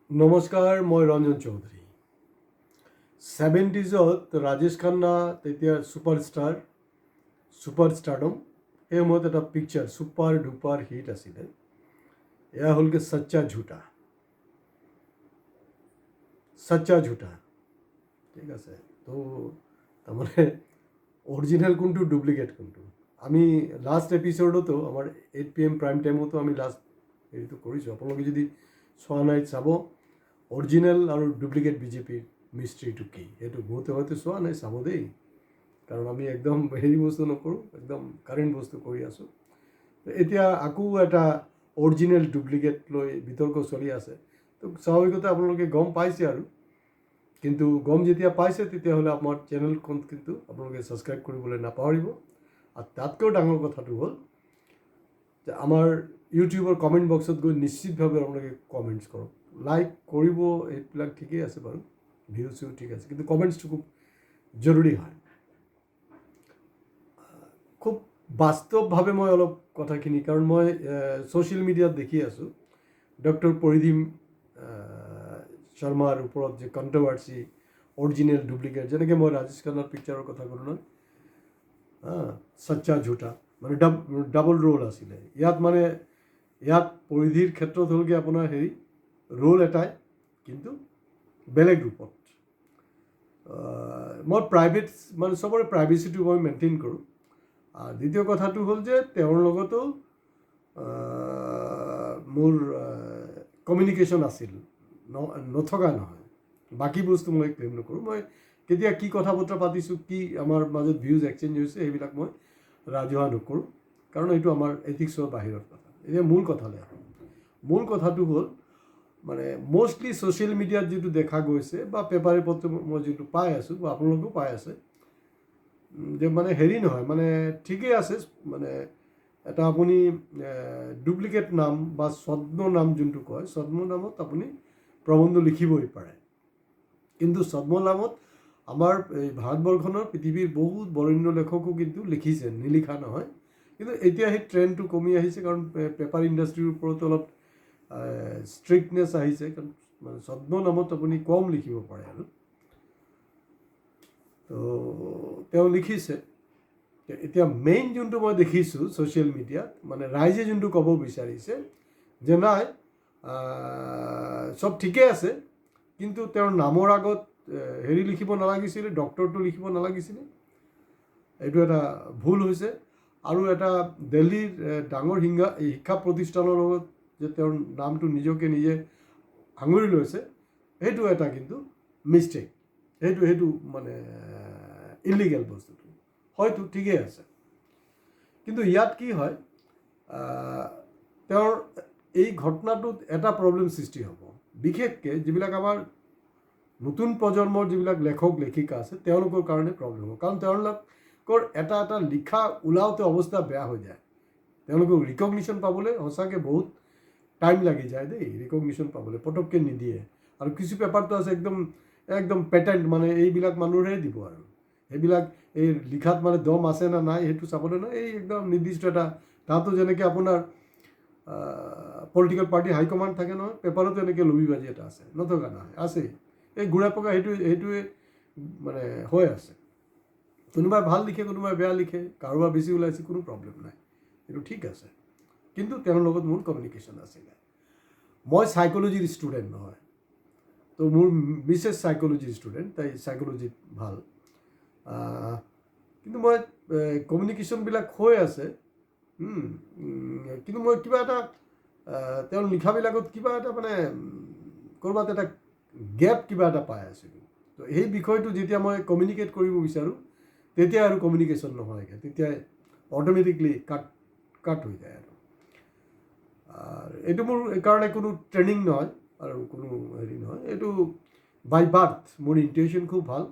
নমস্কাৰ, মই ৰঞ্জন চৌধুৰী। 70s ৰাজেশ খান্না তেতিয়া ছুপাৰষ্টাৰডম সেই সময়ত এটা পিকচাৰ ছুপাৰ ডুপাৰ হিট আছিলে। এয়া হ'লগৈ সচ্চা ঝুটা। ঠিক আছে। তো তাৰমানে অৰিজিনেল কোনটো ডুপ্লিকেট কোনটো আমি লাষ্ট এপিচডতো আমাৰ 8 PM প্ৰাইম টাইমতো আমি লাষ্ট হেৰিটো কৰিছোঁ। আপোনালোকে যদি চোৱা নাই চাব, অৰিজিনেল আৰু ডুপ্লিকেট বিজেপিৰ মিষ্ট্ৰিটো কি সেইটো বহুতে হয়তো চোৱা নাই, চাব দেই। কাৰণ আমি একদম হেৰি বস্তু নকৰোঁ, একদম কাৰেণ্ট বস্তু কৰি আছোঁ। এতিয়া আকৌ এটা অৰিজিনেল ডুপ্লিকেট লৈ বিতৰ্ক চলি আছে। তো স্বাভাৱিকতে আপোনালোকে গম পাইছে আৰু, কিন্তু গম যেতিয়া পাইছে তেতিয়াহ'লে আমাৰ চেনেলখন কিন্তু আপোনালোকে ছাবস্ক্ৰাইব কৰিবলৈ নাপাহৰিব। আৰু তাতকৈও ডাঙৰ কথাটো হ'ল যে আমাৰ ইউটিউবৰ কমেণ্ট বক্সত গৈ নিশ্চিতভাৱে আপোনালোকে কমেণ্টছ কৰক। লাইক কৰিব, এইবিলাক ঠিকেই আছে বাৰু, ভিউজো ঠিক আছে, কিন্তু কমেণ্টছটো খুব জৰুৰী হয়। খুব বাস্তৱভাৱে মই অলপ কথাখিনি, কাৰণ মই ছ'চিয়েল মিডিয়াত দেখি আছোঁ ডক্টৰ পৰিধিম শৰ্মাৰ ওপৰত যে কণ্ট্ৰভাৰ্চি, অৰিজিনেল ডুপ্লিকেট, যেনেকৈ মই ৰাজেশ খান্নাৰ পিকচাৰৰ কথা ক'লোঁ নহয়, সচ্চা ঝুটা, মানে ডাবল ৰোল আছিলে ইয়াত পৰিধিৰ ক্ষেত্ৰত হ'লগৈ আপোনাৰ হেৰি ৰোল এটাই, কিন্তু বেলেগ ৰূপত। মই প্ৰাইভেট, মানে চবৰে প্ৰাইভেচিটো মই মেইনটেইন কৰোঁ। আৰু দ্বিতীয় কথাটো হ'ল যে তেওঁৰ লগতো মোৰ কমিউনিকেশ্যন আছিল, নথকা নহয়। বাকী বস্তু মই ক্লেইম নকৰোঁ। মই কেতিয়া কি কথা বতৰা পাতিছোঁ, কি আমাৰ মাজত ভিউজ এক্সচেঞ্জ হৈছে, সেইবিলাক মই ৰাজহুৱা নকৰোঁ, কাৰণ এইটো আমাৰ এথিক্সৰ বাহিৰৰ কথা। এতিয়া মূল কথাটো হ'ল, মানে মষ্টলি ছ'চিয়েল মিডিয়াত যিটো দেখা গৈছে বা পেপাৰে পত্ৰ মই যিটো পাই আছোঁ বা আপোনালোকেও পাই আছে, যে মানে হেৰি নহয়, মানে ঠিকেই আছে, মানে এটা আপুনি ডুপ্লিকেট নাম বা ছদ্ম নাম যোনটো কয়, ছদ্ম নামত আপুনি প্ৰবন্ধ লিখিবই পাৰে। কিন্তু ছদ্ম নামত আমাৰ এই ভাৰতবৰ্ষৰ পৃথিৱীৰ বহুত বৰেণ্য লেখকো কিন্তু লিখিছে, নিলিখা নহয়। কিন্তু এতিয়া সেই ট্ৰেণ্ডটো কমি আহিছে, কাৰণ পেপাৰ ইণ্ডাষ্ট্ৰীৰ ওপৰত অলপ ষ্ট্ৰিক্টনেছ আহিছে, কাৰণ মানে ছদ্ম নামত আপুনি কম লিখিব পাৰে আৰু। তো তেওঁ লিখিছে। এতিয়া মেইন যোনটো মই দেখিছোঁ ছ'চিয়েল মিডিয়াত, মানে ৰাইজে যোনটো ক'ব বিচাৰিছে যে নাই, চব ঠিকে আছে, কিন্তু তেওঁৰ নামৰ আগত হেৰি লিখিব নালাগিছিলে, ডক্টৰটো লিখিব নালাগিছিলে। এইটো এটা ভুল হৈছে। আৰু এটা দিল্লীৰ ডাঙৰ শিক্ষা প্ৰতিষ্ঠানৰ লগত যে তেওঁৰ নামটো নিজে সাঙুৰি লৈছে, সেইটো এটা কিন্তু মিষ্টেক। সেইটো মানে ইলিগেল বস্তুটো, হয়তো ঠিকেই আছে। কিন্তু ইয়াত কি হয়, তেওঁৰ এই ঘটনাটোত এটা প্ৰব্লেম সৃষ্টি হ'ব, বিশেষকৈ যিবিলাক আমাৰ নতুন প্ৰজন্মৰ যিবিলাক লেখক লেখিকা আছে তেওঁলোকৰ কাৰণে প্ৰব্লেম হ'ব। কাৰণ তেওঁলোকৰ এটা লিখা ওলাওঁতে অৱস্থা বেয়া হৈ যায়। তেওঁলোকক ৰিকগনিশ্যন পাবলৈ সঁচাকৈ বহুত টাইম লাগি যায় দেই, ৰিকগনিশ্যন পাবলৈ পটককৈ নিদিয়ে। আৰু কিছু পেপাৰটো আছে একদম পেটেণ্ট, মানে এইবিলাক মানুহৰহে দিব, আৰু সেইবিলাক এই লিখাত মানে দম আছে না নাই সেইটো চাবলৈ নহয়। এই একদম নিৰ্দিষ্ট এটা, তাতো যেনেকৈ আপোনাৰ পলিটিকেল পাৰ্টি হাইকমাণ্ড থাকে নহয়, পেপাৰতো এনেকৈ লবিবাজি এটা আছে, নথকা নহয়, আছেই। এই ঘূৰাই পকা সেইটোৱে মানে হৈ আছে। কোনোবাই ভাল লিখে, কোনোবাই বেয়া লিখে, কাৰোবাৰ বেছি ওলাইছে, কোনো প্ৰব্লেম নাই, এইটো ঠিক আছে। কিন্তু তেওঁৰ লগত মোৰ কমিউনিকেশ্যন আছিলে। মই চাইক'লজিৰ ষ্টুডেণ্ট নহয়, তো মোৰ মিছেছ চাইক'লজিৰ ষ্টুডেণ্ট, তাই চাইক'লজিত ভাল। কিন্তু মই কমিউনিকেশ্যনবিলাক হৈ আছে, কিন্তু মই কিবা এটা তেওঁৰ লিখাবিলাকত কিবা এটা মানে ক'ৰবাত এটা গেপ কিবা এটা পাই আছিলোঁ। তো সেই বিষয়টো যেতিয়া মই কমিউনিকেট কৰিব বিচাৰোঁ, তেতিয়া আৰু কমিউনিকেশ্যন নহয়গৈ, তেতিয়া অট'মেটিকলি কাট হৈ যায় আৰু এইটো মোৰ কাৰণে কোনো ট্ৰেইনিং নহয় আৰু কোনো হেৰি নহয়, এইটো বাই বাৰ্থ মোৰ ইনটিউশ্যন খুব ভাল।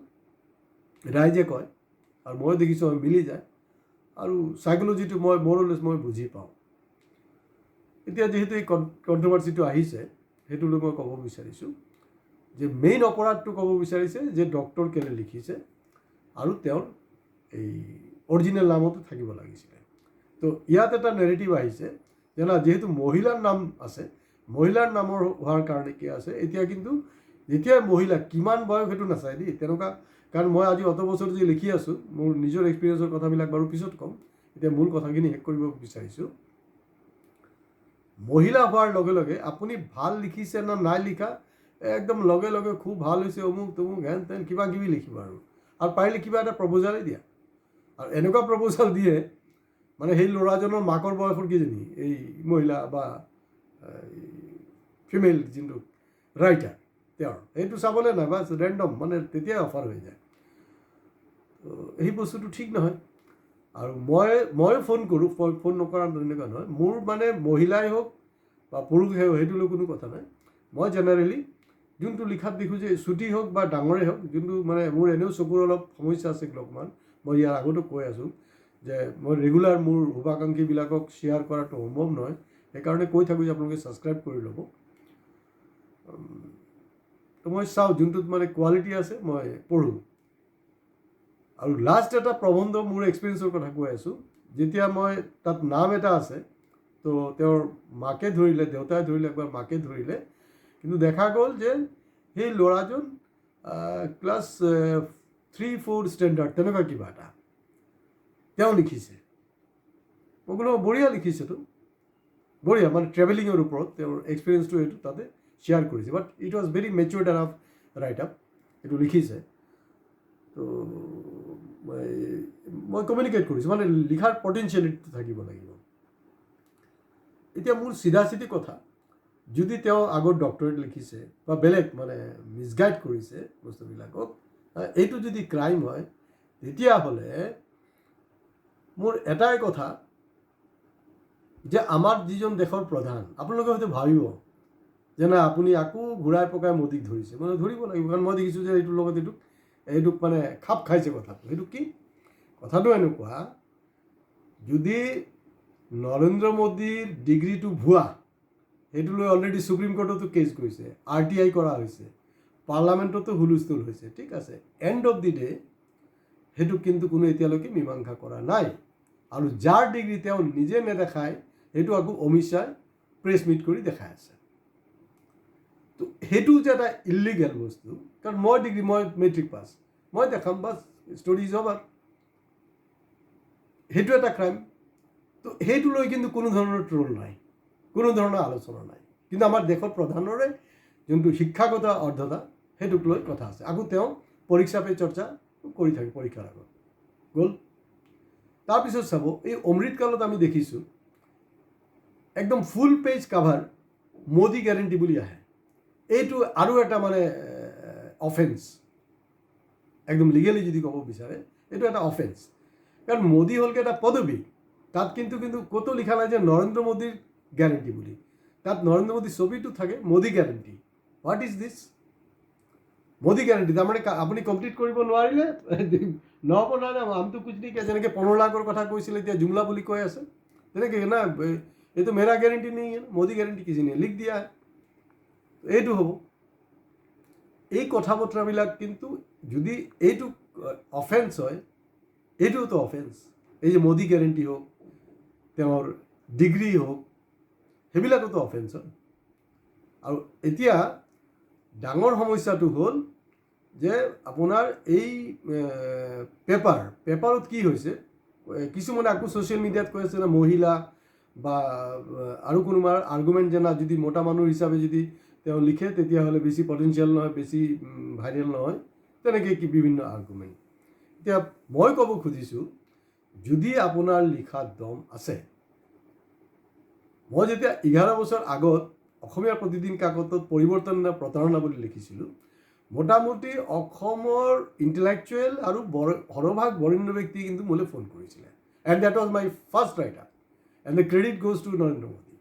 ৰাইজে কয় আৰু মই দেখিছোঁ মিলি যায়, আৰু চাইক'লজিটো মই মই বুজি পাওঁ। এতিয়া যিহেতু এই কণ্ট্ৰভাৰ্চিটো আহিছে, সেইটোলৈ মই ক'ব বিচাৰিছোঁ যে মেইন অপৰাধটো ক'ব বিচাৰিছে যে ডক্টৰ কেলে লিখিছে, আৰু তেওঁৰ এই অৰিজিনেল নামতো থাকিব লাগিছিলে। তো ইয়াত এটা নেৰেটিভ আহিছে যে না, যিহেতু মহিলাৰ নাম আছে, মহিলাৰ নামৰ হোৱাৰ কাৰণে কি আছে এতিয়া কিন্তু যেতিয়া মহিলা কিমান বয়স সেইটো নাচায় দেই তেনেকুৱা কাৰণ মই আজি অত বছৰ যে লিখি আছোঁ মোৰ নিজৰ এক্সপিৰিয়েঞ্চৰ কথাবিলাক বাৰু পিছত ক'ম এতিয়া মূল কথাখিনি শেষ কৰিব বিচাৰিছোঁ মহিলা হোৱাৰ লগে লগে আপুনি ভাল লিখিছে না নাই লিখা একদম লগে লগে খুব ভাল হৈছে অমুক তমুক হেন তেন কিবা কিবি লিখিব আৰু পাৰিলে কিবা এটা প্ৰপ'জালেই দিয়া আৰু এনেকুৱা প্ৰপ'জাল দিয়ে মানে সেই ল'ৰাজনৰ মাকৰ বয়সৰ কিজনী এই মহিলা বা ফিমেল যোনটো ৰাইটাৰ তেওঁৰ সেইটো চাবলৈ নাই বা ৰেণ্ডম মানে তেতিয়াই অফাৰ হৈ যায় তো সেই বস্তুটো ঠিক নহয় আৰু মই ফোন কৰোঁ ফোন নকৰা তেনেকুৱা নহয় মোৰ মানে মহিলাই হওক বা পুৰুষেই হওক সেইটো লৈ কোনো কথা নাই মই জেনেৰেলি যোনটো লিখাত দেখোঁ যে ছুটি হওক বা ডাঙৰেই হওক যোনটো মানে মোৰ এনেও চকুৰ অলপ সমস্যা আছে অলপমান মই ইয়াৰ আগতো কৈ আছোঁ যে মই ৰেগুলাৰ মোৰ শুভাকাংক্ষীবিলাকক শ্বেয়াৰ কৰাটো সম্ভৱ নহয় সেইকাৰণে কৈ থাকোঁ যে আপোনালোকে ছাবস্ক্ৰাইব কৰি ল'ব তো মই চাওঁ যোনটোত মানে কোৱালিটি আছে মই পঢ়োঁ আৰু লাষ্ট এটা প্ৰবন্ধ মোৰ এক্সপিৰিয়েঞ্চৰ কথা কৈ আছোঁ যেতিয়া মই তাত নাম এটা আছে তো তেওঁৰ মাকে ধৰিলে দেউতাই ধৰিলে একবাৰ মাকে ধৰিলে কিন্তু দেখা গ'ল যে সেই ল'ৰাজন ক্লাছ 3-4 ষ্টেণ্ডাৰ্ড তেনেকুৱা কিবা এটা তেওঁ লিখিছে মই বোলো বঢ়িয়া লিখিছেতো বঢ়িয়া মানে ট্ৰেভেলিঙৰ ওপৰত তেওঁৰ এক্সপিৰিয়েঞ্চটো এইটো তাতে শ্বেয়াৰ কৰিছে but it was very matured enough right up এইটো লিখিছে তো মই কমিউনিকেট কৰিছোঁ মানে লিখাৰ পটেঞ্চিয়েলিটি থাকিব লাগিব এতিয়া মোৰ চিধা চিধি কথা যদি তেওঁ আগত ডক্টৰেট লিখিছে বা বেলেগ মানে মিছগাইড কৰিছে বস্তুবিলাকক এইটো যদি ক্ৰাইম হয় তেতিয়াহ'লে মোৰ এটাই কথা যে আমাৰ যিজন দেশৰ প্ৰধান আপোনালোকে হয়তো ভাবিব যে না আপুনি আকৌ ঘূৰাই পকাই মোদীক ধৰিছে মানে ধৰিব লাগিব কাৰণ মই দেখিছোঁ যে এইটোৰ লগত এইটোক মানে খাপ খাইছে কথাটো সেইটো কি কথাটো এনেকুৱা যদি নৰেন্দ্ৰ মোদীৰ ডিগ্ৰীটো ভুৱা সেইটো লৈ অলৰেডি সুপ্ৰিম কোৰ্টতো কেছ কৰিছে RTI কৰা হৈছে পাৰ্লামেণ্টতো হুলস্থুল হৈছে ঠিক আছে এণ্ড অফ দি ডে সেইটো কিন্তু কোনো এতিয়ালৈকে মীমাংসা কৰা নাই আৰু যাৰ ডিগ্ৰী তেওঁ নিজে নেদেখায় সেইটো আকৌ অমিত শ্বাহে প্ৰেছ মিট কৰি দেখাই আছে তো সেইটো যে এটা ইলিগেল বস্তু কাৰণ মই ডিগ্ৰী মই মেট্ৰিক পাছ মই দেখাম বাছ ষ্টৰি ইজ অভাৰ সেইটো এটা ক্ৰাইম তো সেইটো লৈ কিন্তু কোনো ধৰণৰ ট্ৰল নাই কোনো ধৰণৰ আলোচনা নাই কিন্তু আমাৰ দেশৰ প্ৰধানৰে যোনটো শিক্ষাগত অৰ্হতা সেইটোক লৈ কথা আছে আকৌ তেওঁ পৰীক্ষা পে চৰ্চা কৰি থাকে পৰীক্ষাৰ আগত গ'ল তাৰপিছত চাব এই অমৃতকালত আমি দেখিছোঁ একদম full page cover Modi guarantee বুলি আহে এইটো আৰু এটা মানে অফেন্স একদম লিগেলি যদি ক'ব বিচাৰে এইটো এটা অফেন্স কাৰণ মোদী হ'লকে এটা পদবী তাত কিন্তু ক'তো লিখা নাই যে নৰেন্দ্ৰ মোদীৰ গ্যাৰেণ্টি বুলি তাত নৰেন্দ্ৰ মোদী ছবিটো থাকে Modi guarantee what is this Modi guarantee তাৰমানে আপুনি কমপ্লিট কৰিব নোৱাৰিলে নহ'ব নহয় আমটো কুছ নেকি যেনেকৈ 15 লাখৰ কথা কৈছিলে এতিয়া জুমলা বুলি কৈ আছে তেনেকৈ না এইটো মেৰা গ্যাৰেণ্টি নেই মোদী গ্যাৰেণ্টি কিছি নেই লিখ দিয়া এইটো হ'ব এই কথা বতৰাবিলাক কিন্তু যদি এইটো অফেন্স হয় এইটোতো অফেন্স এই যে মোদী গ্যাৰেণ্টি হওক তেওঁৰ ডিগ্ৰী হওক সেইবিলাকতো অফেন্স হয় আৰু এতিয়া ডাঙৰ সমস্যাটো হ'ল যে আপোনাৰ এই পেপাৰত কি হৈছে কিছুমানে আকৌ ছ'চিয়েল মিডিয়াত কৈ আছে যে মহিলা বা আৰু কোনোবাৰ আৰ্গুমেণ্ট যে না যদি মতা মানুহ হিচাপে যদি তেওঁ লিখে তেতিয়াহ'লে বেছি পটেঞ্চিয়েল নহয় বেছি ভাইৰেল নহয় তেনেকৈ কি বিভিন্ন আৰ্গুমেণ্ট এতিয়া মই ক'ব খুজিছোঁ যদি আপোনাৰ লিখাত দম আছে মই যেতিয়া 11 বছৰ আগত অসমীয়া প্ৰতিদিন কাকতত পৰিৱৰ্তন না প্ৰতাৰণা বুলি লিখিছিলোঁ মোটামুটি অসমৰ ইণ্টেলেকচুৱেল আৰু সৰহভাগ বৰেণ্য ব্যক্তি কিন্তু মোলৈ ফোন কৰিছিলে and that was my first writer and the credit goes to Narendra Modi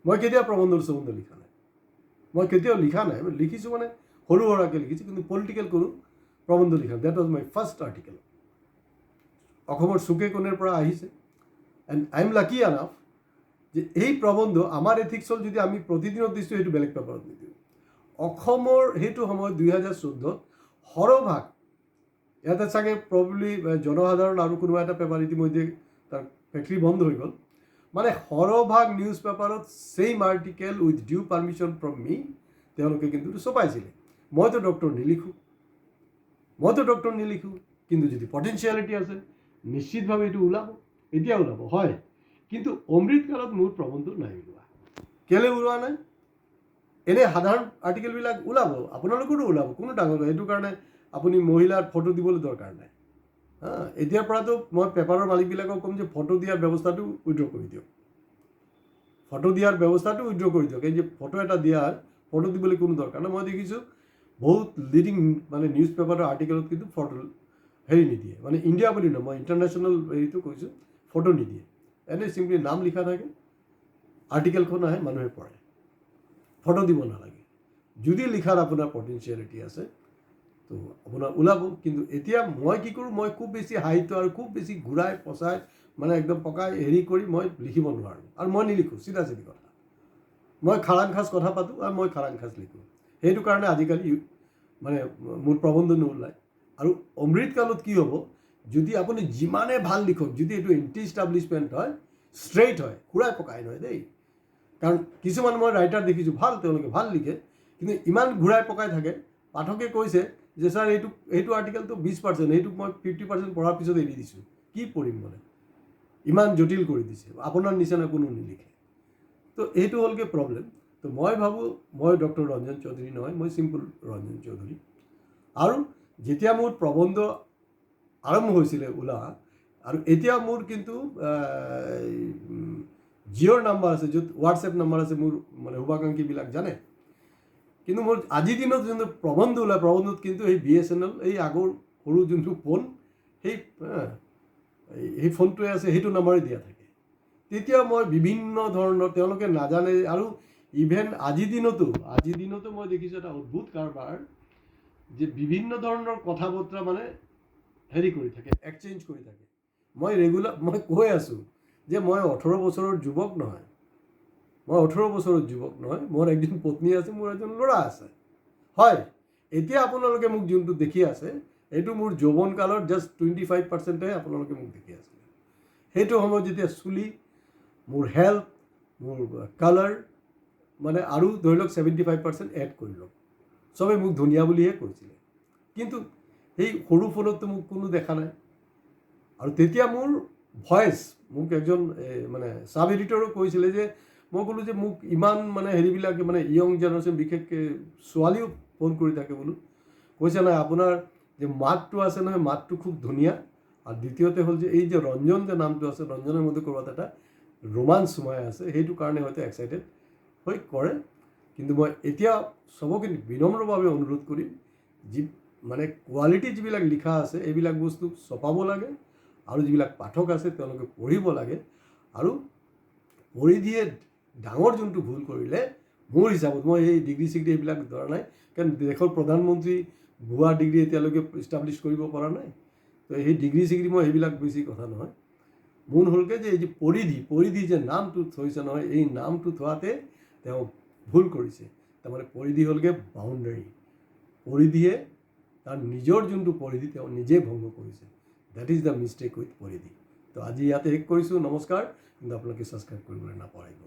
মই কেতিয়াও প্ৰবন্ধ লিখা নাই মই কেতিয়াও লিখা নাই মই লিখিছোঁ মানে সৰু সুৰাকৈ লিখিছোঁ কিন্তু পলিটিকেল কোনো প্ৰবন্ধ লিখা that was my first article অসমৰ চুকে কোণেৰ পৰা আহিছে and I am lucky enough যে এই প্ৰবন্ধ আমাৰ এথিক্সত যদি আমি প্ৰতিদিনত দিছোঁ সেইটো বেলেগ পেপাৰত নিদিওঁ অসমৰ সেইটো সময়ত 2014 সৰহভাগ ইয়াতে চাগে প্ৰবলি জনসাধাৰণ আৰু কোনোবা এটা পেপাৰ ইতিমধ্যে তাৰ ফেক্টৰী বন্ধ হৈ গ'ল মানে সৰহভাগ নিউজ পেপাৰত same article with due permission from me তেওঁলোকে কিন্তু ছপাইছিলে। মইতো ডক্টৰ নিলিখোঁ, কিন্তু যদি পটেঞ্চিয়েলিটি আছে নিশ্চিতভাৱে এইটো ওলাব, এতিয়া ওলাব হয়। কিন্তু অমৃতকালত মোৰ প্ৰবন্ধ নাই ওলোৱা। কেলৈ ওলোৱা নাই? এনেই সাধাৰণ আৰ্টিকেলবিলাক ওলাব, আপোনালোকৰো ওলাব, কোনো ডাঙৰ নহয়। সেইটো কাৰণে আপুনি মহিলাৰ ফটো দিবলৈ দৰকাৰ নাই। এতিয়াৰ পৰাতো মই পেপাৰৰ মালিকবিলাকক ক'ম যে ফটো দিয়াৰ ব্যৱস্থাটো উইড্ৰ কৰি দিয়ক, এই যে ফটো এটা দিয়া ফটো দিবলৈ কোনো দৰকাৰ নাই। মই দেখিছোঁ বহুত লিডিং মানে নিউজ পেপাৰৰ আৰ্টিকেলত কিন্তু ফটো নিদিয়ে, মানে ইণ্ডিয়া বুলি নহয়, মই ইণ্টাৰনেশ্যনেল হেৰিটো কৈছোঁ, ফটো নিদিয়ে। এনেই চিম্পলি নাম লিখা থাকে, আৰ্টিকেলখন আহে, মানুহে পঢ়ে, ফটো দিব নালাগে। যদি লিখাৰ আপোনাৰ পটেঞ্চিয়েলিটি আছে তো আপোনাৰ ওলাব। কিন্তু এতিয়া মই কি কৰোঁ, মই খুব বেছি সাহিত্য আৰু খুব বেছি ঘূৰাই পচাই মানে একদম পকাই হেৰি কৰি মই লিখিব নোৱাৰোঁ, আৰু মই নিলিখোঁ। চিধা কথা, মই খাৰাং খাজ কথা পাতোঁ আৰু মই খাৰাং খাজ লিখোঁ। সেইটো কাৰণে আজিকালি মানে মোৰ প্ৰবন্ধ নোলায়। আৰু অমৃতকালত কি হ'ব, যদি আপুনি যিমানে ভাল লিখক, যদি এইটো এণ্টি ইষ্টাব্লিছমেণ্ট হয়, ষ্ট্ৰেইট হয়, ঘূৰাই পকাই নহয় দেই। কাৰণ কিছুমান মই ৰাইটাৰ দেখিছোঁ ভাল, তেওঁলোকে ভাল লিখে, কিন্তু ইমান ঘূৰাই পকাই থাকে। পাঠকে কৈছে যে ছাৰ এইটো আৰ্টিকেলটো 20%, এইটোক মই 50% পঢ়াৰ পিছত এৰি দিছোঁ, কি পঢ়িম মানে, ইমান জটিল কৰি দিছে, আপোনাৰ নিচিনা কোনো নিলিখে। তো এইটো হ'লগৈ প্ৰব্লেম। তো মই ভাবোঁ মই ডক্টৰ ৰঞ্জন চৌধুৰী নহয়, মই চিম্পল ৰঞ্জন চৌধুৰী। আৰু যেতিয়া মোৰ প্ৰবন্ধ আৰম্ভ হৈছিলে ওলোৱা, আৰু এতিয়া মোৰ কিন্তু জিঅ'ৰ নাম্বাৰ আছে, য'ত হোৱাটছএপ নাম্বাৰ আছে, মোৰ মানে শুভাকাংক্ষীবিলাক জানে। কিন্তু মোৰ আজিৰ দিনত যোনটো প্ৰবন্ধ ওলায়, প্ৰবন্ধত কিন্তু এই BSNL এই আগৰ সৰু যোনটো ফোন, সেই ফোনটোৱে আছে, সেইটো নাম্বাৰে দিয়া থাকে। তেতিয়া মই বিভিন্ন ধৰণৰ, তেওঁলোকে নাজানে। আৰু ইভেন আজিৰ দিনতো মই দেখিছোঁ এটা অদ্ভুত কাৰবাৰ, যে বিভিন্ন ধৰণৰ কথা বতৰা মানে হেৰি কৰি থাকে, এক্সচেঞ্জ কৰি থাকে। মই কৈ আছোঁ যে মই 18 বছৰৰ যুৱক নহয়, মোৰ একজন পত্নী আছে, মোৰ এজন ল'ৰা আছে। হয়, এতিয়া আপোনালোকে মোক যোনটো দেখি আছে, এইটো মোৰ যৌৱনকালৰ জাষ্ট 25%হে আপোনালোকে মোক দেখি আছে। সেইটো সময়ত যেতিয়া চুলি, মোৰ হেল্থ, মোৰ কালাৰ, মানে আৰু ধৰি লওক 75% এড কৰি লওক, চবেই মোক ধুনীয়া বুলিহে কৈছিলে। কিন্তু সেই সৰু ফোনততো মোক কোনো দেখা নাই। আৰু তেতিয়া মোৰ ভইচ, মোক একজন মানে ছাব এডিটৰো কৈছিলে যে, মই ক'লোঁ যে মোক ইমান মানে হেৰিবিলাকে মানে য়ং জেনেৰেশ্যন, বিশেষকৈ ছোৱালীও ফোন কৰি থাকে বোলো। কৈছে নাই, আপোনাৰ যে মাতটো আছে নহয়, মাতটো খুব ধুনীয়া। আৰু দ্বিতীয়তে হ'ল যে এই যে ৰঞ্জন যে নামটো আছে, ৰঞ্জনৰ মধ্যে ক'ৰবাত এটা ৰোমাঞ্চ সোমাই আছে, সেইটো কাৰণে হয়তো এক্সাইটেড হৈ কৰে। কিন্তু মই এতিয়া চবকে বিনম্ৰভাৱে অনুৰোধ কৰিম, মানে কোৱালিটি যিবিলাক লিখা আছে, এইবিলাক বস্তু ছপাব লাগে। আৰু যিবিলাক পাঠক আছে তেওঁলোকে পঢ়িব লাগে। আৰু পৰিধিয়ে ডাঙৰ যোনটো ভুল কৰিলে, মোৰ হিচাপত, মই এই ডিগ্ৰী চিগ্ৰী এইবিলাক ধৰা নাই, কাৰণ দেশৰ প্ৰধানমন্ত্ৰী ভুৱা ডিগ্ৰী এতিয়ালৈকে ইষ্টাব্লিছ কৰিব পৰা নাই। তো সেই ডিগ্ৰী চিগ্ৰী মই সেইবিলাক বেছি কথা নহয়। মূল হ'লগৈ যে এই যে পৰিধি যে নামটো থৈছে নহয়, এই নামটো থোৱাতে তেওঁ ভুল কৰিছে। তাৰমানে পৰিধি হ'লগৈ বাউণ্ডাৰী, পৰিধিয়ে তাৰ নিজৰ যোনটো পৰিধি তেওঁ নিজে ভংগ কৰিছে। That is the mistake with পৰিধি। তো আজি ইয়াতে শেষ কৰিছোঁ, নমস্কাৰ। কিন্তু আপোনালোকে ছাবস্ক্ৰাইব কৰিবলৈ নাপাহৰিব।